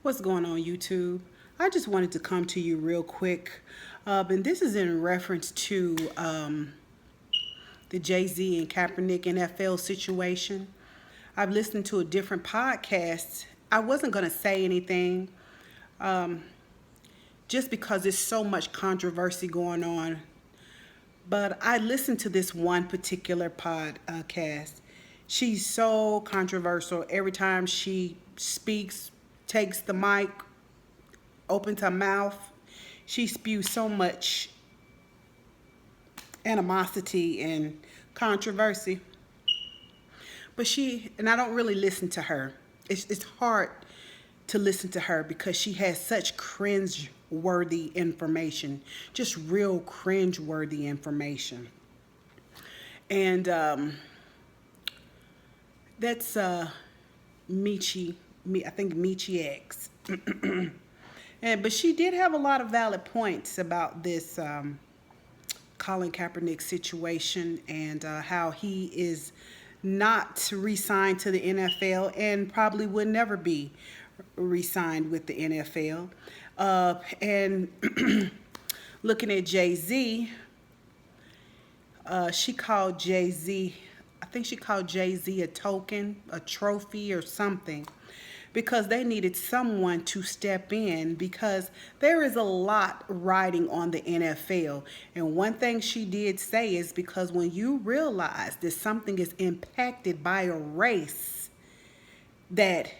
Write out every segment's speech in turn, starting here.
What's going on, YouTube? I just wanted to come to you real quick. And this is in reference to the Jay-Z and Kaepernick NFL situation. I've listened to a different podcast. I wasn't going to say anything just because there's so much controversy going on. But I listened to this one particular podcast. She's so controversial. Every time she speaks, takes the mic, opens her mouth, she spews so much animosity and controversy. And I don't really listen to her. It's hard to listen to her because she has such cringe-worthy information, just real cringe-worthy information. And that's Michi. I think Michi X. But she did have a lot of valid points about this Colin Kaepernick situation and how he is not re-signed to the NFL and probably would never be re-signed with the NFL. And looking at Jay-Z, she called Jay-Z, I think she called Jay-Z a token, a trophy or something, because they needed someone to step in because there is a lot riding on the NFL. And one thing she did say is because when you realize that something is impacted by a race that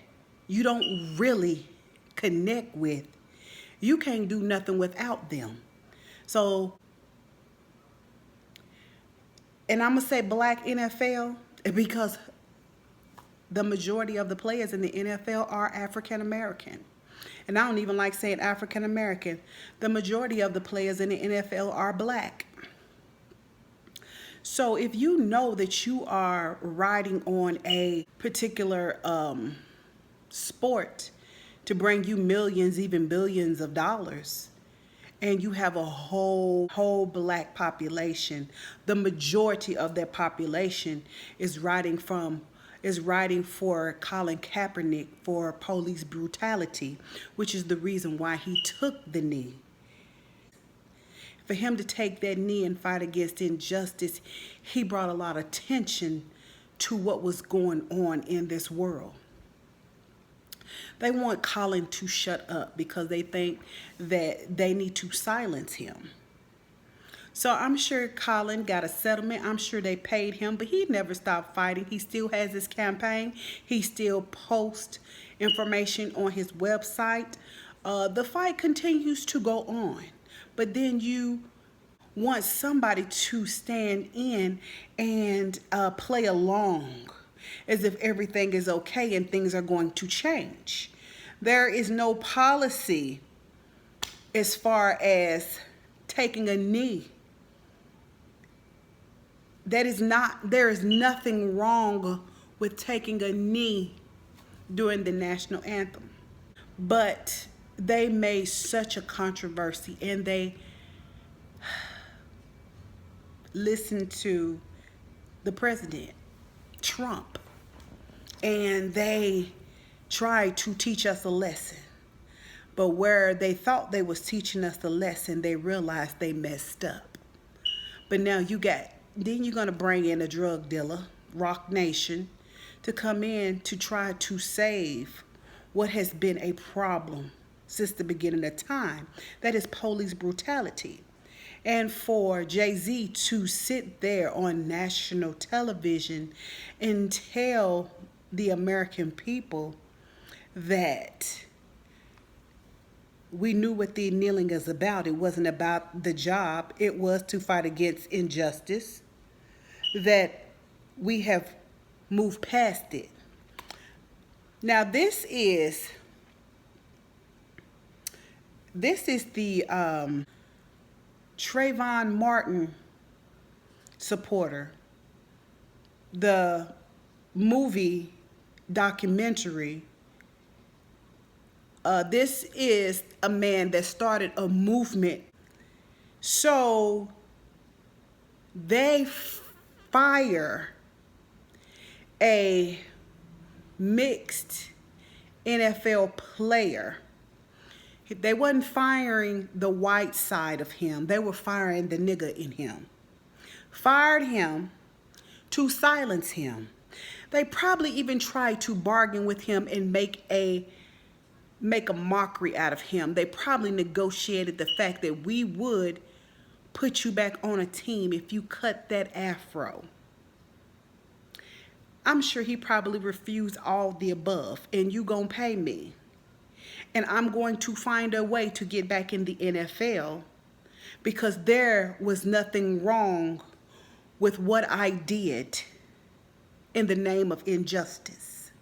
you don't really connect with, you can't do nothing without them. So, and I'm going to say black NFL because the majority of the players in the NFL are African American. And I don't even like saying African American. The majority of the players in the NFL are black. So if you know that you are riding on a particular sport to bring you millions, even billions of dollars, and you have a whole black population, the majority of that population is riding for Colin Kaepernick for police brutality, which is the reason why he took the knee. For him to take that knee and fight against injustice, he brought a lot of attention to what was going on in this world. They want Colin to shut up because they think that they need to silence him. So I'm sure Colin got a settlement. I'm sure they paid him, but he never stopped fighting. He still has his campaign. He still posts information on his website. The fight continues to go on. But then you want somebody to stand in and play along as if everything is okay and things are going to change. There is no policy as far as taking a knee. There is nothing wrong with taking a knee during the national anthem. But they made such a controversy and they listened to the president, Trump, and they tried to teach us a lesson. But where they thought they was teaching us a lesson, they realized they messed up. But now then you're going to bring in a drug dealer, Rock Nation, to come in to try to save what has been a problem since the beginning of time. That is police brutality. And for Jay-Z to sit there on national television and tell the American people that we knew what the kneeling is about. It wasn't about the job. It was to fight against injustice. That we have moved past it. Now this is the Trayvon Martin supporter. The movie documentary. This is a man that started a movement. So they fire a mixed NFL player. They wasn't firing the white side of him. They were firing the nigga in him. Fired him to silence him. They probably even tried to bargain with him and make a mockery out of him. They probably negotiated the fact that we would put you back on a team if you cut that afro. I'm sure he probably refused all the above, and you gonna pay me. And I'm going to find a way to get back in the NFL because there was nothing wrong with what I did in the name of injustice.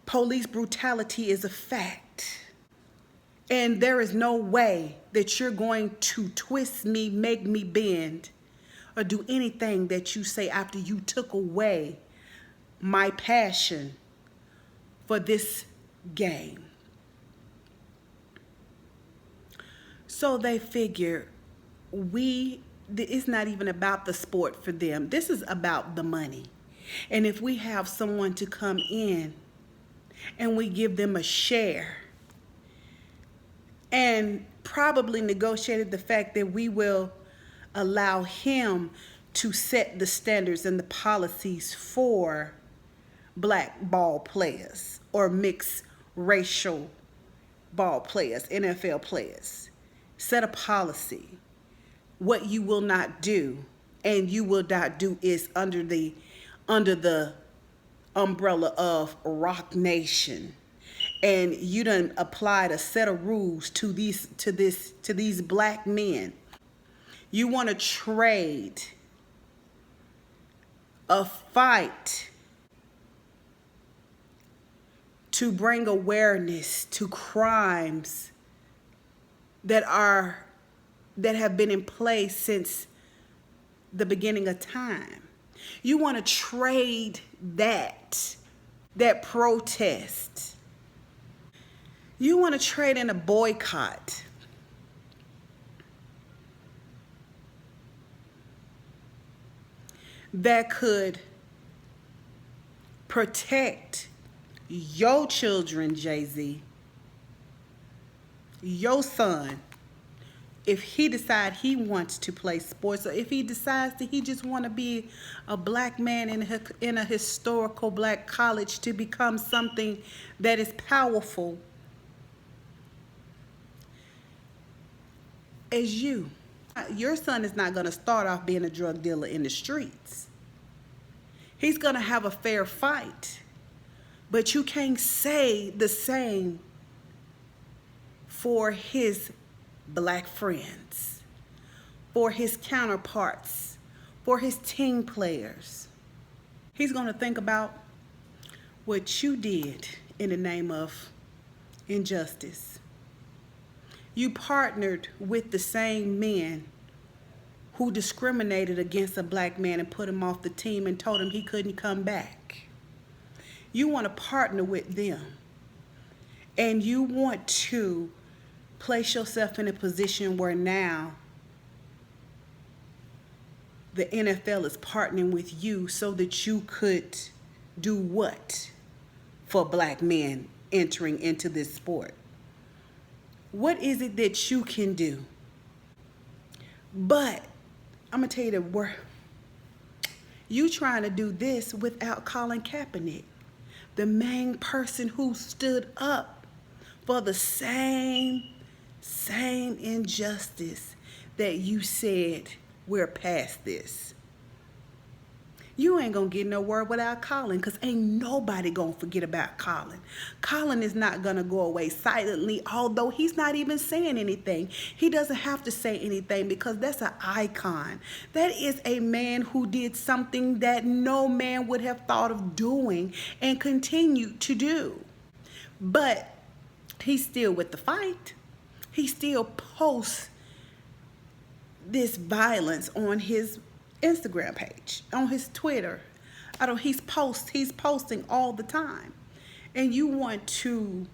Police brutality is a fact. And there is no way that you're going to twist me, make me bend, or do anything that you say after you took away my passion for this game. So they figure it's not even about the sport for them. This is about the money. And if we have someone to come in and we give them a share and probably negotiated the fact that we will allow him to set the standards and the policies for black ball players or mixed racial ball players, NFL players. Set a policy. What you will not do and you will not do is under the umbrella of Rock Nation. And you done applied a set of rules to these black men. You want to trade a fight to bring awareness to crimes that have been in place since the beginning of time. You want to trade that protest. You want to trade in a boycott. That could protect your children, Jayz, your son, if he decides he wants to play sports, or if he decides that he just want to be a black man in a historical black college to become something that is powerful as you. Your son is not going to start off being a drug dealer in the streets. He's going to have a fair fight. But you can't say the same for his black friends, for his counterparts, for his team players. He's going to think about what you did in the name of injustice. You partnered with the same men who discriminated against a black man and put him off the team and told him he couldn't come back. You want to partner with them, and you want to place yourself in a position where now the NFL is partnering with you so that you could do what for black men entering into this sport? What is it that you can do? But I'm going to tell you that you trying to do this without Colin Kaepernick, the main person who stood up for the same injustice that you said we're past this. You ain't gonna get nowhere without Colin, because ain't nobody gonna forget about Colin. Colin is not gonna go away silently, although he's not even saying anything. He doesn't have to say anything because that's an icon. That is a man who did something that no man would have thought of doing and continued to do. But he's still with the fight. He still posts this violence on his Instagram page, on his Twitter. He's posting all the time. And you want to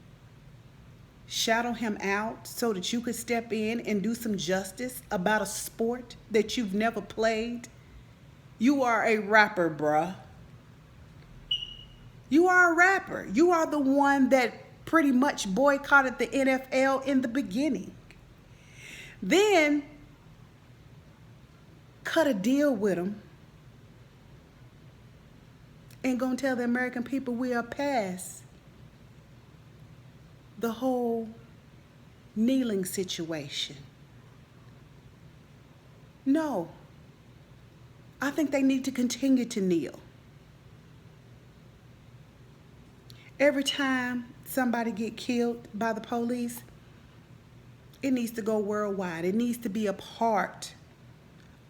shadow him out so that you could step in and do some justice about a sport that you've never played? You are a rapper, bruh. You are a rapper. You are the one that pretty much boycotted the NFL in the beginning. Then cut a deal with them and gonna tell the American people we are past the whole kneeling situation. No, I think they need to continue to kneel. Every time somebody get killed by the police, it needs to go worldwide. It needs to be a part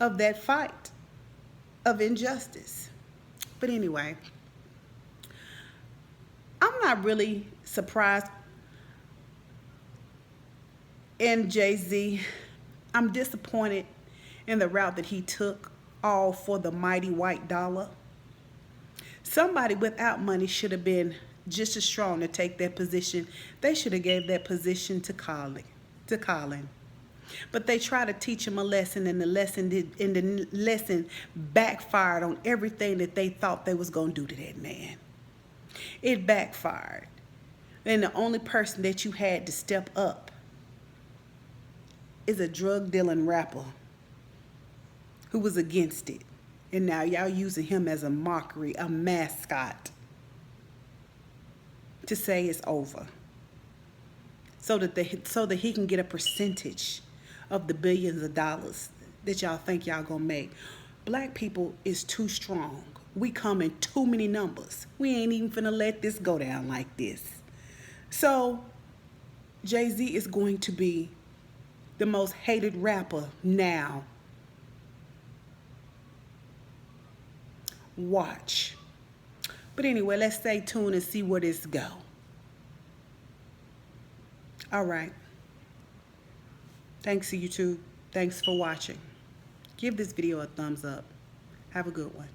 of that fight of injustice. But anyway, I'm not really surprised in Jay-Z. I'm disappointed in the route that he took, all for the mighty white dollar. Somebody without money should have been just as strong to take that position. They should have gave that position to Colin. But they try to teach him a lesson, and the lesson backfired on everything that they thought they was gonna do to that man. It backfired. And the only person that you had to step up is a drug dealing rapper who was against it. And now y'all using him as a mockery, a mascot, to say it's over, so that he can get a percentage of the billions of dollars that y'all think y'all gonna make. Black people is too strong. We come in too many numbers. We ain't even finna let this go down like this. So Jay-Z is going to be the most hated rapper now. Watch. But anyway, let's stay tuned and see where this go. All right. Thanks, YouTube. Thanks for watching. Give this video a thumbs up. Have a good one.